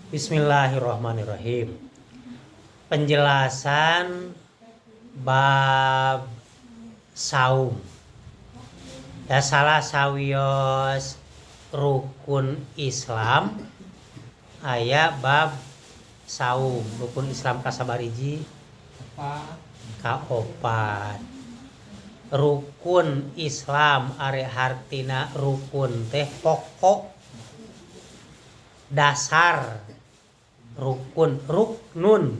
Bismillahirrahmanirrahim. Penjelasan bab saum. Ya salah sawios rukun Islam aya bab saum. Rukun Islam kasabariji kaopat. Rukun Islam are hartina rukun teh pokok dasar. Ruknun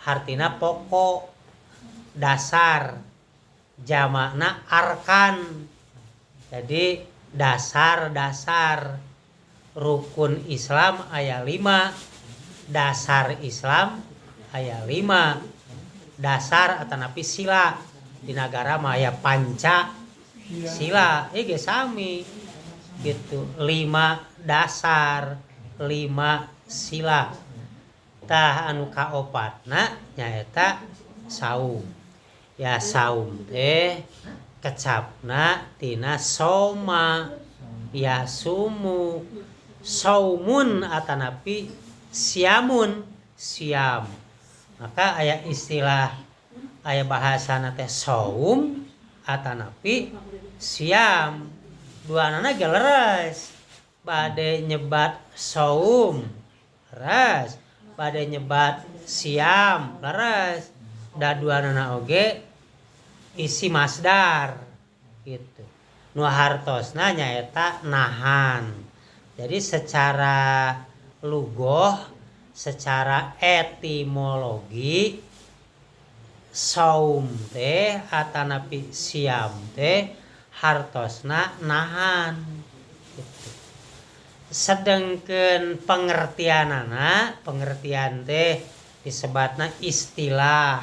hartina pokok dasar, jamakna arkan. Jadi dasar rukun Islam aya 5, dasar Islam aya 5, dasar atanapi sila di negara maya panca sila ge sami gitu, 5 dasar 5 sila. Tah anu kaopatna nyaeta saum. Ya saum teh kecapna tina soma ya sumu saumun atanapi siamun siam. Maka aya istilah aya bahasana teh saum atanapi siam. Duanana ge leres. Bade nyebat saum leres, bade nyebat siam leres. Da duanana oge isi masdar gitu. Nu hartosna nyaeta nahan. Jadi secara lugoh, secara etimologi saum teh atanapi siam teh hartosna nahan gitu. Sedengkeun pengertian teh disebutna istilah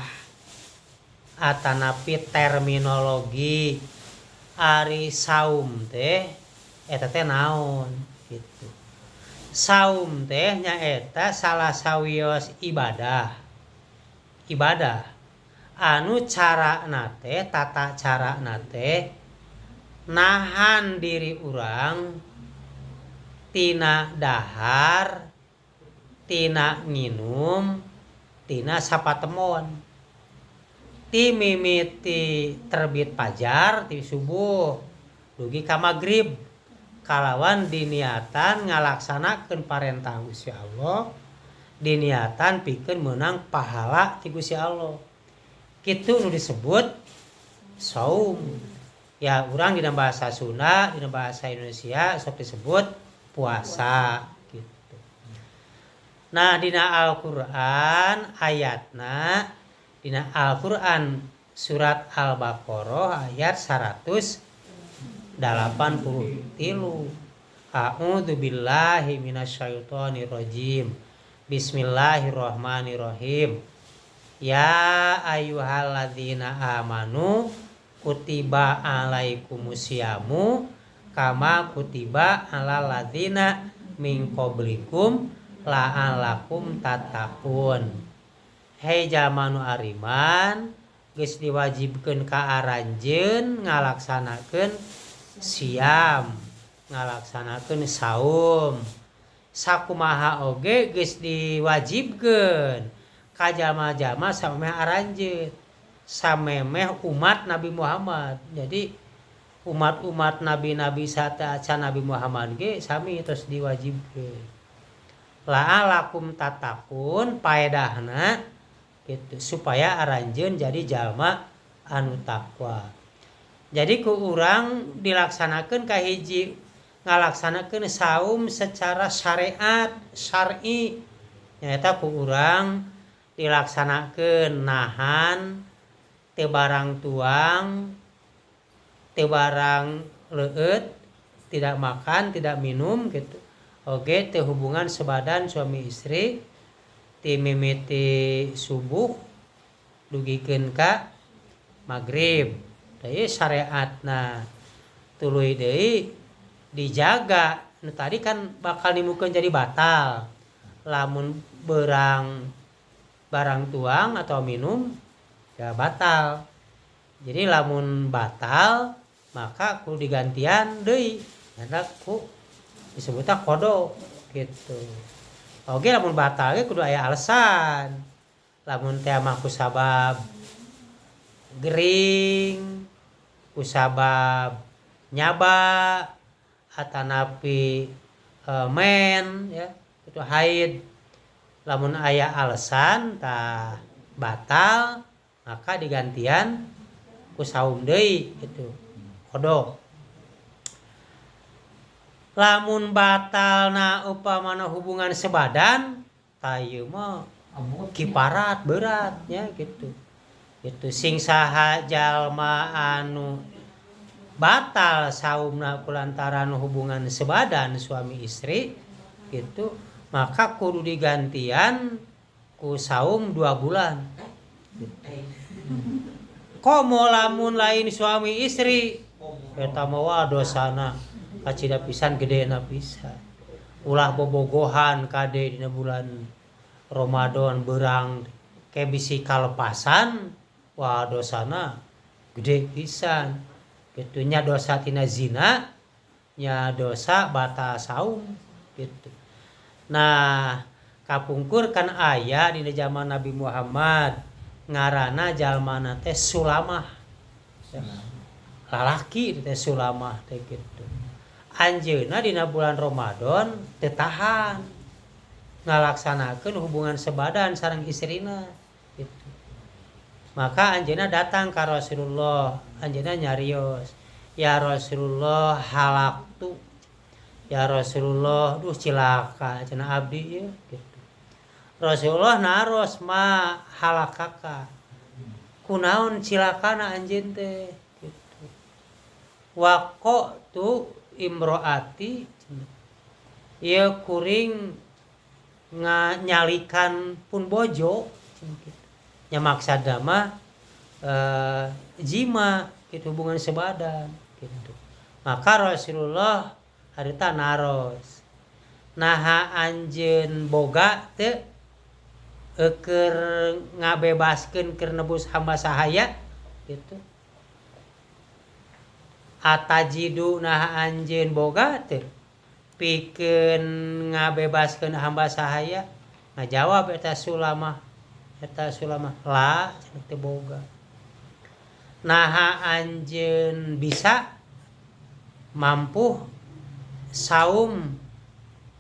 atanapi terminologi. Ari saum teh eta teh naon gitu. Saum teh nyaeta salah sawios ibadah anu carana teh tata carana teh nahan diri urang tina dahar, tina nginum, tina sapatemon. Ti mimiti terbit pajar ti subuh dugi ka magrib kalawan diniatan ngalaksanakeun parentah Gusti Allah, diniatan pikeun meunang pahala ti Gusti Allah. Kitu nu disebut saum. Ya urang dina bahasa Sunda, dina bahasa Indonesia sok disebut puasa gitu. Nah dina Al-Qur'an ayatna dina Al-Qur'an surat Al-Baqarah ayat 183. A'udzu billahi minasyaitonir rajim. Bismillahirrahmanirrahim. Ya ayyuhalladzina amanu kutiba alaikumusyamu kama kutiba alal ladzina min qablikum la'allakum tattaqun. Hei jalma nu ariman geus diwajibkeun ka aranjeun ngalaksanakeun siam, ngalaksanakeun saum. Sakumaha oge geus diwajibkeun ka jalma-jalma samemeh aranjeun, samemeh umat Nabi Muhammad. Jadi umat-umat nabi-nabi saca Nabi Muhammad ge sami terus diwajibkeun. La'alakum tatakun paedahna gitu, supaya aranjeun jadi jalma anu takwa. Jadi ku urang dilaksanakeun kahiji ngalaksanakeun saum secara syariat syar'i. Nyaeta ku urang dilaksanakeun nahan teu barang tuang, teu barang leueut, tidak makan, tidak minum gitu. Oge teu hubungan sebadan suami istri ti mimiti subuh dugikeun ka magrib. Deui syariatna tuluy deui dijaga. Nu tadi kan bakal nimukeun jadi batal. Lamun barang tuang atau minum ya batal. Jadi lamun batal maka kudu digantian deui. Karena ku disebutnya kodo gitu. oge lamun batal ge kudu aya alasan. Lamun teh mah kusabab gering, kusabab nyaba atanapi men ya itu haid. Lamun aya alasan tah batal maka digantian ku saum deui gitu. Kodok. Lamun batalna upamana hubungan sebadan tah ieu mah kiparat berat nya gitu. Gitu sing saha jalma anu batal saumna kulantaran hubungan sebadan suami istri gitu maka kudu digantian ku saum 2 bulan gitu. Komo lamun lain suami istri eta mah dosana kacida pisan gedena pisan ulah bobogohan kade dina bulan Ramadan berang ke bisi kalepasan wah dosana gede pisan gitu nya dosa tina zina nya dosa batal saum gitu. Nah kapungkur kan aya dina zaman Nabi Muhammad ngaranna jalmana teh Sulamah lalaki teh Sulamah teh gitu. Anjeunna dina bulan Ramadan teu tahan ngalaksanakeun hubungan sebadan sareng istrina gitu. Maka anjeunna datang ka Rasulullah, anjeunna nyarios, "Ya Rasulullah halaktu." Ya Rasulullah, duh cilaka cenah abdi ieu gitu. Rasulullah naros ma halakaka. Kunaon cilakana anjeun teh gitu. Waqatu imroati ieu kuring nyalikan pun bojo gitu. Nya maksudna mah jima gitu hubungan sebadan gitu. Maka Rasulullah harita naros. Naha anjeun boga teu keur ngabebaskeun keur nebus hamba sahaya gitu. Atajidu naha anjeun boga teu pikeun ngabebaskeun hamba sahaya. Ngajawab eta Sulamah la cenah teu boga. Naha anjeun bisa mampu saum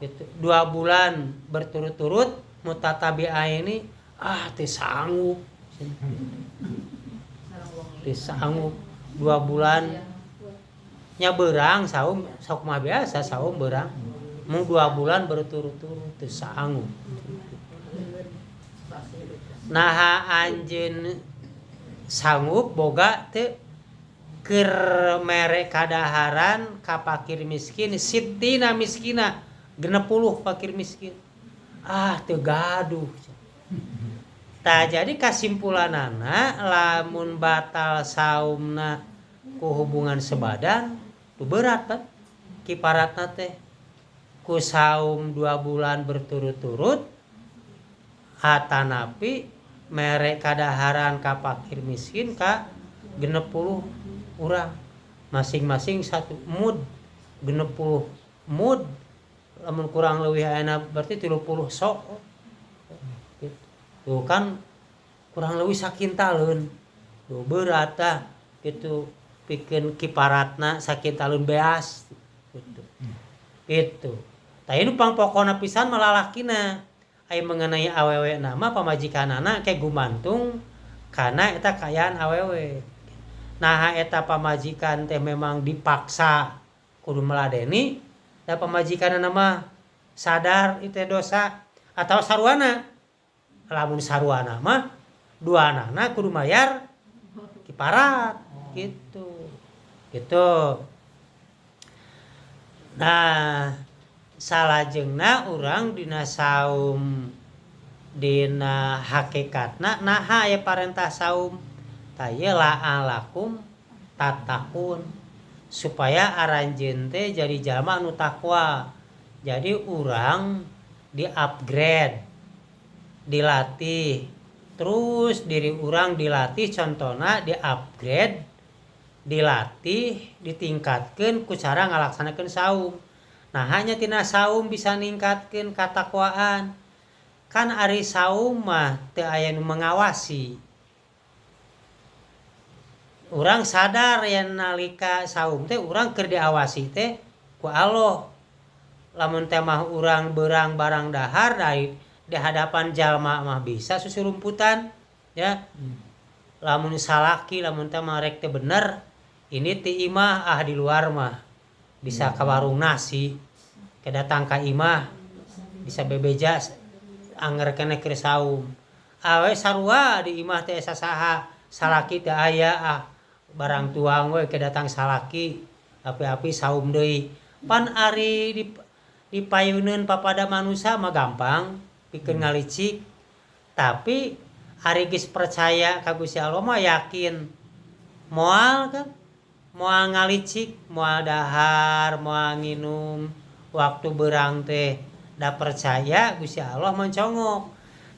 gitu 2 bulan berturut-turut mutatabi'aini teu sanggup. Teu sanggup 2 bulan nya beurang saum sok mah biasa saum beurang. Mung 2 bulan berturut-turut teu sanggup. Naha anjeun sanggup boga teu keur mere kadaharan ka fakir miskin sittina miskina 60 fakir miskin teu gaduh. Tah jadi kasimpulanana lamun batal saumna ku hubungan sebadan tu berat kan kiparatna teh ku saum 2 bulan berturut-turut atanapi mere kadaharan ka fakir miskin ka 60 urang masing-masing 1 mud 60 mud lamun kurang leuwih ayeuna berarti 30 sok gitu. Tuh kan kurang leuwih sakintalun tuh berat tah gitu pikeun kiparatna sakintalun beas gitu. Gitu. Tah ieu pangpokona pisan mah lalakina aya mengenai awewe nama pamajikanana ke gumantung kana eta kayaan awewe. Nah eta pamajikan teh memang dipaksa kudu meladeni da pamajikanana mah sadar itu dosa atau sarwana. Lamun sarwana mah duanana kudu mayar kiparat gitu. Gitu. Nah salajengna urang dina saum dina hakikatna naha aya parentah saum taya la'alakum tatakun supaya aranjeun teh jadi jalma anu takwa. Jadi urang di-upgrade, dilatih, terus diri urang dilatih contohna di-upgrade, dilatih, ditingkatkeun ku cara ngalaksanakeun saum. Nah hanya tina saum bisa ningkatkeun katakwaan. kan ari saum mah teu aya nu mengawasi. Urang sadar yen nalika saum teh urang keur diawasi teh ku Allah. Lamun teh mah urang beurang barang dahar di hadapan jalma mah bisa susurumputan ya. Lamun salaki lamun teh mah rek teh bener ini ti imah di luar mah bisa ka warung nasi kedatang ka imah bisa bebeja anger keneh keur saum. Awe sarua di imah teh sasaha salaki teh aya barang tuang we kedatang salaki api-api saum deui. Pan ari dipayeuneun papada manusia mah gampang pikeun ngalicik. Tapi ari geus percaya ka Gusti Allah mah yakin moal kan moal ngalicik moal dahar moal nginum waktu beurang teh da percaya Gusti Allah mencongok.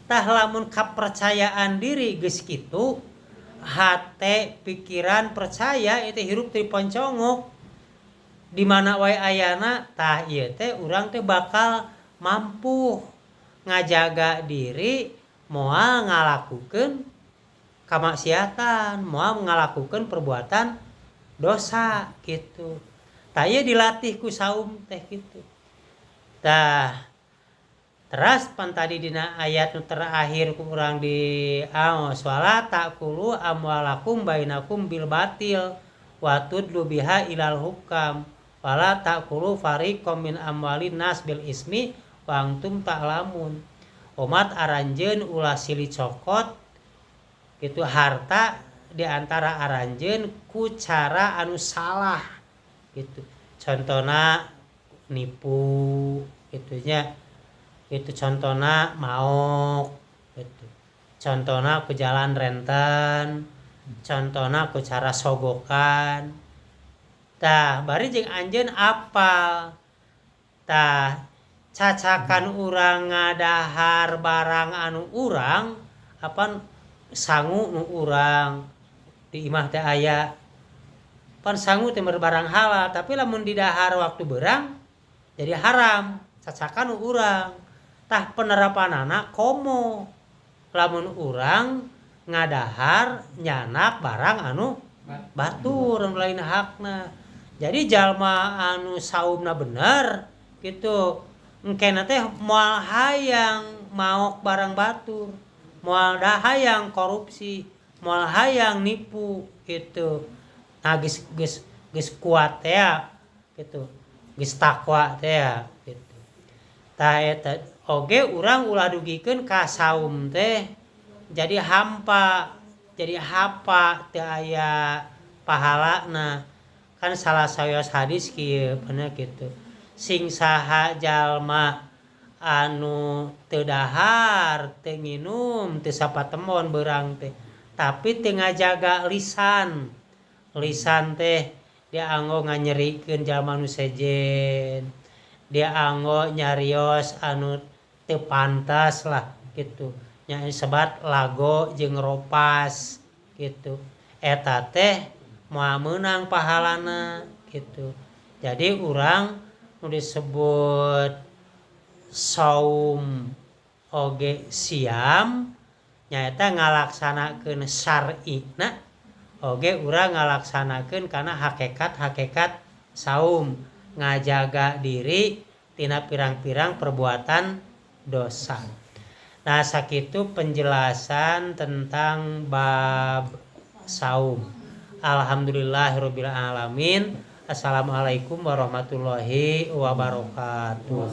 Tah lamun kapercayaan diri geus kitu hate pikiran percaya itu hirup teu poncongok di mana wae ayana tah ieu teh urang teh bakal mampu ngajaga diri moal ngalakukeun kamaksiatan moal ngalakukeun perbuatan dosa gitu. Tah ieu dilatih ku saum teh kitu. Tah teras pan tadi dina ayat nu terakhir ku urang di wala taqulu amwalakum bainakum bil batil wa tudlu biha ilal hukam wala taqulu fariqam min amwalin nas bil ismi wa antum ta'lamun. Umat aranjeun ulah silih cokot kitu harta di antara aranjeun ku cara anu salah gitu. Contona nipu gitunya. Itu contona maok gitu. Contona ku jalan renten, contona ku cara sogokan. Tah bari jeung anjeun apal. Tah cacakan urang ngadahar barang anu urang apa sangu nu urang di imah teh aya. Pan sangu teh barang halal tapi lamun didahar waktu beurang jadi haram cacakan nu urang. Tah penerapanana komo lamun urang ngadahar nyanak barang anu batur anu lain hakna. Jadi jalma anu saumna bener gitu engkena teh moal hayang maok barang batur, moal hayang korupsi, moal hayang nipu gitu. Nah geus kuat teh gitu. Geus takwa teh gitu. Tah eta oge urang ulah dugikeun ka saum teh jadi hampa jadi hapa teu aya pahalana. Kan salah sawios hadis kieu bener kitu. Sing saha jalma anu teu dahar, teu nginum, teu sapatemon beurang teh, tapi teu ngajaga lisan. Lisan teh dia anggo nganyerikeun jalma nu sejen. Dia anggo nyarios anu teu pantas lah gitu. Nya sebat lago jeung ropas gitu. Eta teh moal meunang pahalana gitu. Jadi urang nu disebut saum oge siam nyaeta ngalaksanakeun syar'ina oge urang ngalaksanakeun kana hakikat-hakikat saum ngajaga diri tina pirang-pirang perbuatan dosa. Nah sakitu penjelasan tentang bab saum. Alhamdulillahirabbil alamin. Assalamualaikum warahmatullahi wabarakatuh.